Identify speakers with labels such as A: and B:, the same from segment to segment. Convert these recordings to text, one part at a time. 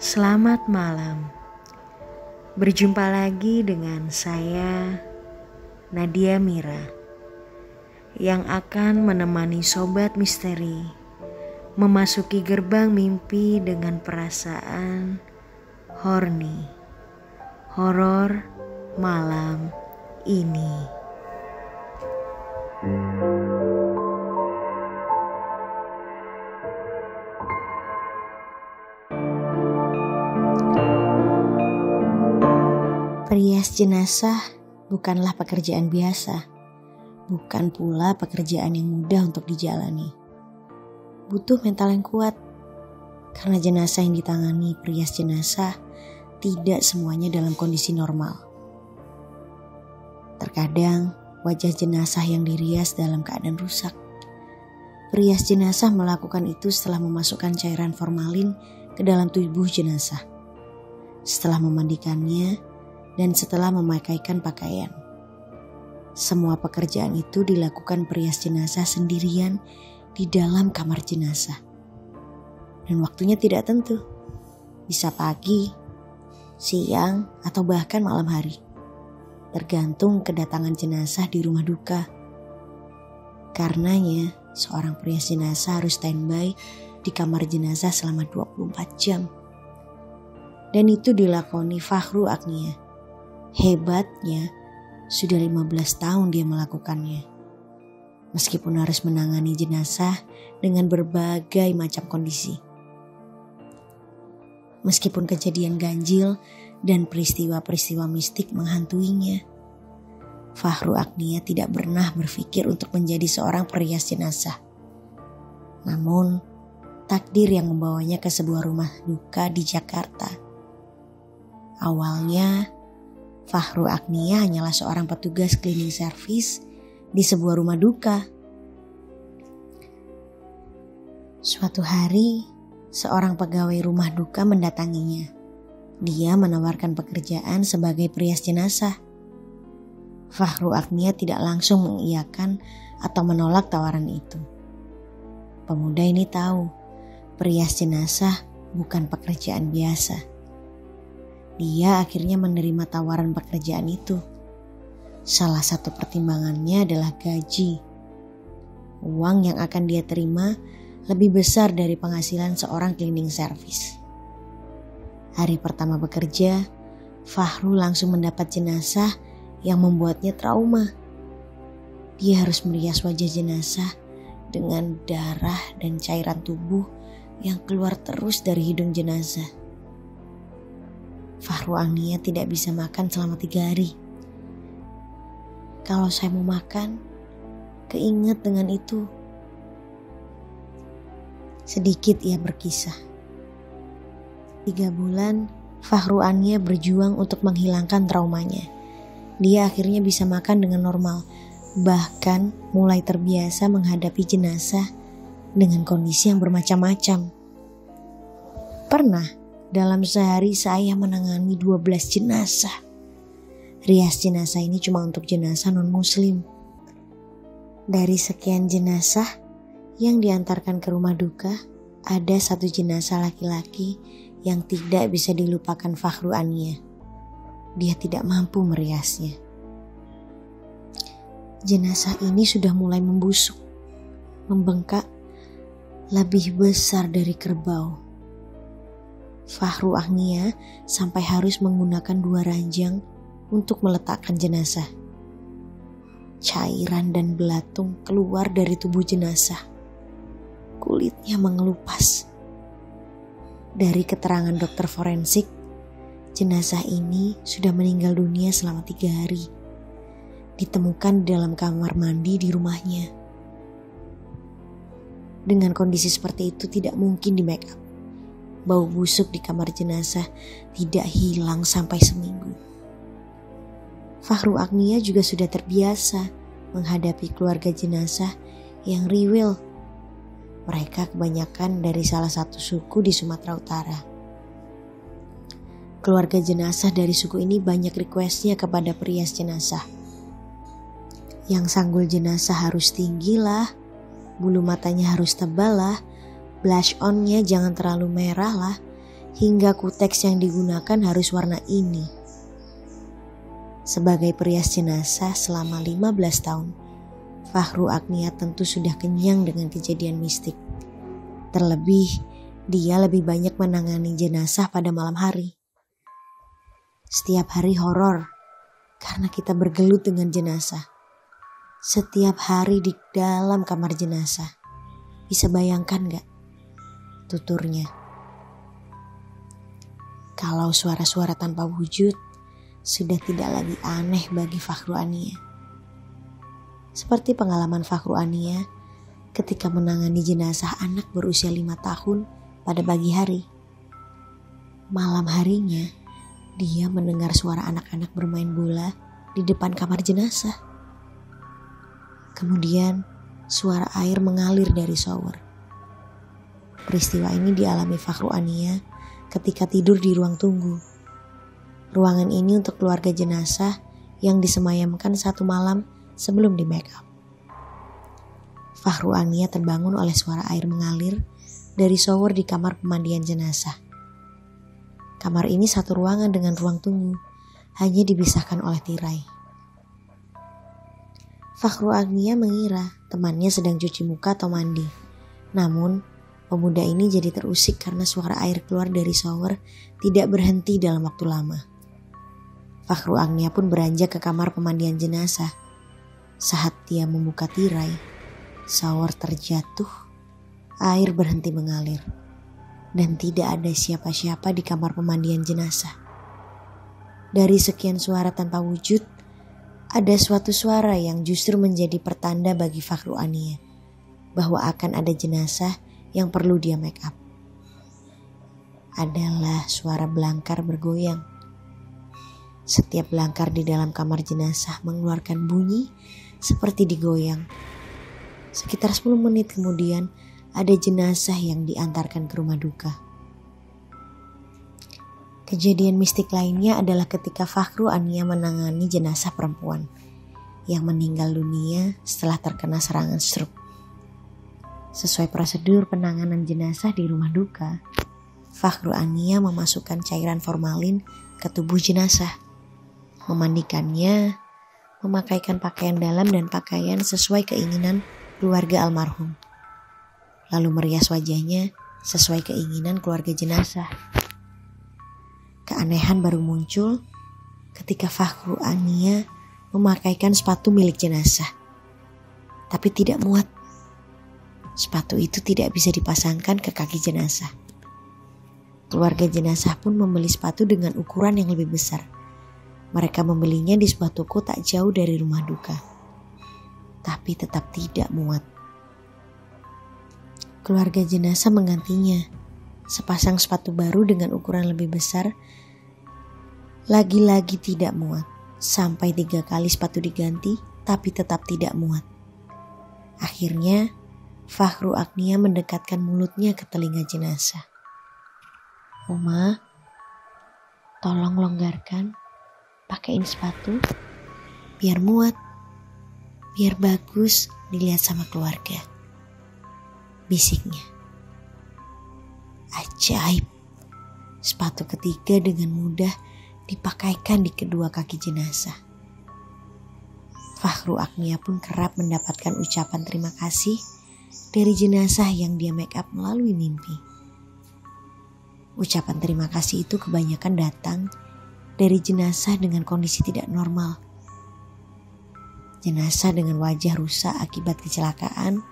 A: Selamat malam. Berjumpa lagi dengan saya, Nadia Mira, yang akan menemani Sobat Misteri memasuki gerbang mimpi dengan perasaan horny, horor malam ini. Perias jenazah bukanlah pekerjaan biasa, bukan pula pekerjaan yang mudah untuk dijalani. Butuh mental yang kuat, karena jenazah yang ditangani perias jenazah tidak semuanya dalam kondisi normal. Terkadang wajah jenazah yang dirias dalam keadaan rusak. Perias jenazah melakukan itu setelah memasukkan cairan formalin ke dalam tubuh jenazah, setelah memandikannya, dan setelah memakaikan pakaian. Semua pekerjaan itu dilakukan perias jenazah sendirian di dalam kamar jenazah. Dan waktunya tidak tentu. Bisa pagi, siang, atau bahkan malam hari. Tergantung kedatangan jenazah di rumah duka. Karenanya, seorang perias jenazah harus standby di kamar jenazah selama 24 jam. Dan itu dilakoni Fakhru Agnia. Hebatnya, sudah 15 tahun dia melakukannya. Meskipun harus menangani jenazah dengan berbagai macam kondisi. Meskipun kejadian ganjil dan peristiwa-peristiwa mistik menghantuinya, Fakhru Agnia tidak pernah berpikir untuk menjadi seorang perias jenazah. Namun, takdir yang membawanya ke sebuah rumah duka di Jakarta. Awalnya, Fakhru Agnia hanyalah seorang petugas cleaning service di sebuah rumah duka. Suatu hari, seorang pegawai rumah duka mendatanginya. Dia menawarkan pekerjaan sebagai perias jenazah. Fakhru Agnia tidak langsung mengiyakan atau menolak tawaran itu. Pemuda ini tahu, perias jenazah bukan pekerjaan biasa. Dia akhirnya menerima tawaran pekerjaan itu. Salah satu pertimbangannya adalah gaji. Uang yang akan dia terima lebih besar dari penghasilan seorang cleaning service. Hari pertama bekerja, Fakhru langsung mendapat jenazah yang membuatnya trauma. Dia harus merias wajah jenazah dengan darah dan cairan tubuh yang keluar terus dari hidung jenazah. Fakhru Agnia tidak bisa makan selama 3 hari. Kalau saya mau makan, keinget dengan itu. Sedikit ia berkisah. 3 bulan, Fakhru Agnia berjuang untuk menghilangkan traumanya. Dia akhirnya bisa makan dengan normal, bahkan mulai terbiasa menghadapi jenazah dengan kondisi yang bermacam-macam. Pernah dalam sehari saya menangani 12 jenazah. Rias jenazah ini cuma untuk jenazah non-muslim. Dari sekian jenazah yang diantarkan ke rumah duka, ada 1 jenazah laki-laki yang tidak bisa dilupakan Fakhru Agnia. Dia tidak mampu meriasnya. Jenazah ini sudah mulai membusuk, membengkak, lebih besar dari kerbau. Fakhru Agnia sampai harus menggunakan 2 ranjang untuk meletakkan jenazah. Cairan dan belatung keluar dari tubuh jenazah. Kulitnya mengelupas. Dari keterangan dokter forensik, jenazah ini sudah meninggal dunia selama 3 hari. Ditemukan di dalam kamar mandi di rumahnya. Dengan kondisi seperti itu tidak mungkin di make up. Bau busuk di kamar jenazah tidak hilang sampai seminggu. Fakhru Agnia juga sudah terbiasa menghadapi keluarga jenazah yang riwil. Mereka kebanyakan dari salah satu suku di Sumatera Utara. Keluarga jenazah dari suku ini banyak requestnya kepada perias jenazah. Yang sanggul jenazah harus tinggi lah, bulu matanya harus tebal lah, blush onnya jangan terlalu merah lah, hingga kuteks yang digunakan harus warna ini. Sebagai perias jenazah selama 15 tahun, Fahru Agnia tentu sudah kenyang dengan kejadian mistik. Terlebih, dia lebih banyak menangani jenazah pada malam hari. Setiap hari horor karena kita bergelut dengan jenazah. Setiap hari di dalam kamar jenazah. Bisa bayangkan gak tuturnya? Kalau suara-suara tanpa wujud sudah tidak lagi aneh bagi Fahru Ania. Seperti pengalaman Fahru Ania ketika menangani jenazah anak berusia 5 tahun pada pagi hari. Malam harinya, dia mendengar suara anak-anak bermain bola di depan kamar jenazah. Kemudian suara air mengalir dari shower. Peristiwa ini dialami Fahru Ania ketika tidur di ruang tunggu. Ruangan ini untuk keluarga jenazah yang disemayamkan 1 malam sebelum di make up. Fahru Ania terbangun oleh suara air mengalir dari shower di kamar pemandian jenazah. Kamar ini satu ruangan dengan ruang tunggu, hanya dipisahkan oleh tirai. Fahru Agnia mengira temannya sedang cuci muka atau mandi. Namun, pemuda ini jadi terusik karena suara air keluar dari shower tidak berhenti dalam waktu lama. Fahru Agnia pun beranjak ke kamar pemandian jenazah. Saat dia membuka tirai, shower terjatuh, air berhenti mengalir, dan tidak ada siapa-siapa di kamar pemandian jenazah. Dari sekian suara tanpa wujud, ada suatu suara yang justru menjadi pertanda bagi Fahru Ania bahwa akan ada jenazah yang perlu dia make up. Adalah suara belangkar bergoyang. Setiap belangkar di dalam kamar jenazah mengeluarkan bunyi seperti digoyang. Sekitar 10 menit kemudian ada jenazah yang diantarkan ke rumah duka. Kejadian mistik lainnya adalah ketika Fahru Ania menangani jenazah perempuan yang meninggal dunia setelah terkena serangan stroke. Sesuai prosedur penanganan jenazah di rumah duka, Fahru Ania memasukkan cairan formalin ke tubuh jenazah, memandikannya, memakaikan pakaian dalam dan pakaian sesuai keinginan keluarga almarhum, lalu merias wajahnya sesuai keinginan keluarga jenazah. Keanehan baru muncul ketika Fahru Ania memakaikan sepatu milik jenazah. Tapi tidak muat. Sepatu itu tidak bisa dipasangkan ke kaki jenazah. Keluarga jenazah pun membeli sepatu dengan ukuran yang lebih besar. Mereka membelinya di sebuah toko tak jauh dari rumah duka. Tapi tetap tidak muat. Keluarga jenazah menggantinya. Sepasang sepatu baru dengan ukuran lebih besar, lagi-lagi tidak muat. Sampai 3 kali sepatu diganti, tapi tetap tidak muat. Akhirnya, Fahru Agnia mendekatkan mulutnya ke telinga jenazah. "Oma, tolong longgarkan, pakaiin sepatu, biar muat, biar bagus dilihat sama keluarga," bisiknya. Ajaib, sepatu ketiga dengan mudah dipakaikan di kedua kaki jenazah. Fahru Agnia pun kerap mendapatkan ucapan terima kasih dari jenazah yang dia make up melalui mimpi. Ucapan terima kasih itu kebanyakan datang dari jenazah dengan kondisi tidak normal. Jenazah dengan wajah rusak akibat kecelakaan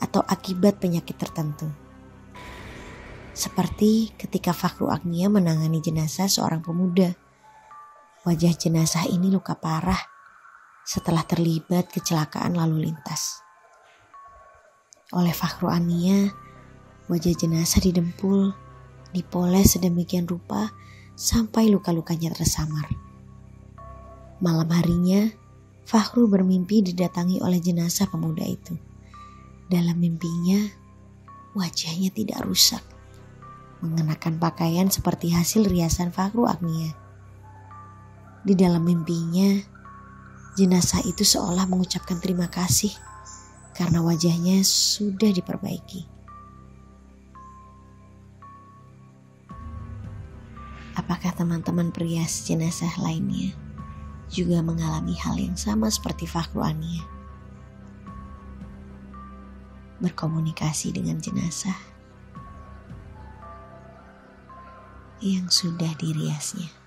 A: atau akibat penyakit tertentu. Seperti ketika Fahru Agnia menangani jenazah seorang pemuda. Wajah jenazah ini luka parah setelah terlibat kecelakaan lalu lintas. Oleh Fahru Ania, wajah jenazah didempul, dipoles sedemikian rupa sampai luka-lukanya tersamar. Malam harinya, Fahru bermimpi didatangi oleh jenazah pemuda itu. Dalam mimpinya, wajahnya tidak rusak, mengenakan pakaian seperti hasil riasan Fahru Agnia. Di dalam mimpinya, jenazah itu seolah mengucapkan terima kasih karena wajahnya sudah diperbaiki. Apakah teman-teman perias jenazah lainnya juga mengalami hal yang sama seperti Fakhru Ania? Berkomunikasi dengan jenazah yang sudah diriasnya.